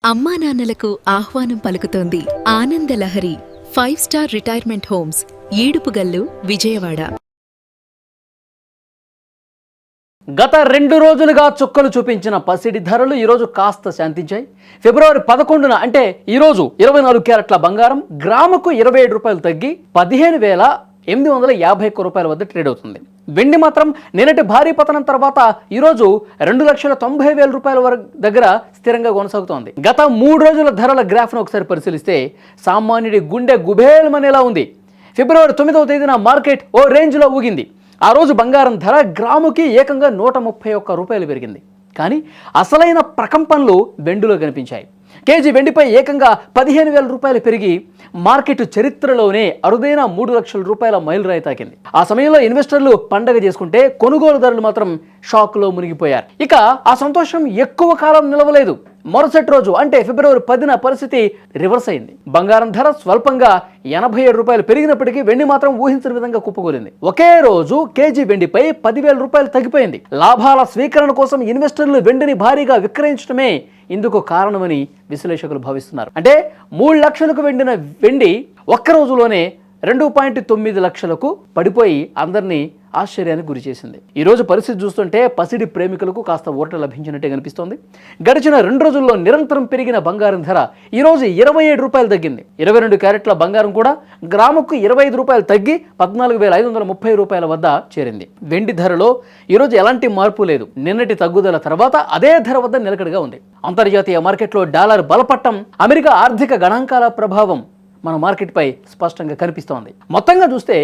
అమ్మా నాన్నలకు ఆహ్వానం పలుకుతోంది Ananda Lahari 5 star retirement homes Edupugallu Vijayawada. గత 2 రోజులుగా చుక్కలు చూపించిన పసిడి ధరలు ఈరోజు కాస్త శాంతించాయి. ఫిబ్రవరి 11న అంటే ఈరోజు 24 క్యారెట్ల బంగారం గ్రాముకు 27 రూపాయలు తగ్గి 15,851 రూపాయల వద్ద ట్రేడ్ అవుతుంది. వెండి మాత్రం నిన్నటి భారీ పతనం తర్వాత ఈరోజు 2,90,000 రూపాయల వరకు దగ్గర స్థిరంగా కొనసాగుతోంది. గత 3 రోజుల ధరల గ్రాఫ్ను ఒకసారి పరిశీలిస్తే సామాన్యుడి గుండె గుబేలమనేలా ఉంది. ఫిబ్రవరి 9వ తేదీన మార్కెట్ ఓ రేంజ్లో ఊగింది. ఆ రోజు బంగారం ధర గ్రాముకి ఏకంగా 131 రూపాయలు పెరిగింది. కానీ అసలైన ప్రకంపనలు వెండిలో కనిపించాయి. కేజీ వెండిపై ఏకంగా 15,000 రూపాయలు పెరిగి మార్కెట్ చరిత్రలోనే అరుదైన 3 లక్షల రూపాయల మైలురాయి తాకింది. ఆ సమయంలో ఇన్వెస్టర్లు పండగ చేసుకుంటే కొనుగోలుదారులు మాత్రం షాక్లో మునిగిపోయారు. ఇక ఆ సంతోషం ఎక్కువ కాలం నిలవలేదు. మరుసటి రోజు అంటే ఫిబ్రవరి 10న పరిస్థితి రివర్స్ అయింది. బంగారం ధర స్వల్పంగా 87 రూపాయలు పెరిగినప్పటికీ వెండి మాత్రం ఊహించిన విధంగా కుప్పకూలింది. ఒకే రోజు కేజీ వెండిపై 10,000 రూపాయలు తగ్గిపోయింది. లాభాల స్వీకరణ కోసం ఇన్వెస్టర్లు వెండిని భారీగా విక్రయించడమే ఇందుకు కారణమని విశ్లేషకులు భావిస్తున్నారు. అంటే 3 లక్షలకు వెండిన వెండి ఒక్క రోజులోనే 2.9 లక్షలకు పడిపోయి అందరినీ ఆశ్చర్యానికి గురి చేసింది. ఈరోజు పరిస్థితి చూస్తుంటే పసిడి ప్రేమికులకు కాస్త ఊరట లభించినట్టే కనిపిస్తోంది. గడిచిన 2 రోజుల్లో నిరంతరం పెరిగిన బంగారం ధర ఈరోజు 27 రూపాయలు తగ్గింది. 22 క్యారెట్ల బంగారం కూడా గ్రాముకు 25 రూపాయలు తగ్గి 14,530 రూపాయల వద్ద చేరింది. వెండి ధరలో ఈరోజు ఎలాంటి మార్పు లేదు. నిన్నటి తగ్గుదల తర్వాత అదే ధర వద్ద నిలకడగా ఉంది. అంతర్జాతీయ మార్కెట్లో డాలర్ బలపట్టం, అమెరికా ఆర్థిక గణాంకాల ప్రభావం మన మార్కెట్పై స్పష్టంగా కనిపిస్తోంది. మొత్తంగా చూస్తే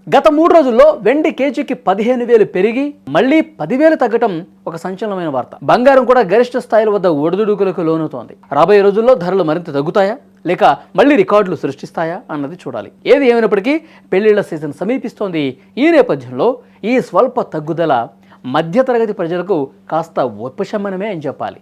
గత 3 రోజుల్లో వెండి కేజీకి 15,000 పెరిగి మళ్ళీ 10,000 తగ్గటం ఒక సంచలనమైన వార్త. బంగారం కూడా గరిష్ట స్థాయిల వద్ద ఒడిదుడుకులకు లోనవుతోంది. రాబోయే రోజుల్లో ధరలు మరింత తగ్గుతాయా లేక మళ్ళీ రికార్డులు సృష్టిస్తాయా అన్నది చూడాలి. ఏది ఏమైనప్పటికీ పెళ్లిళ్ల సీజన్ సమీపిస్తోంది. ఈ నేపథ్యంలో ఈ స్వల్ప తగ్గుదల మధ్యతరగతి ప్రజలకు కాస్త ఉపశమనమే అని చెప్పాలి.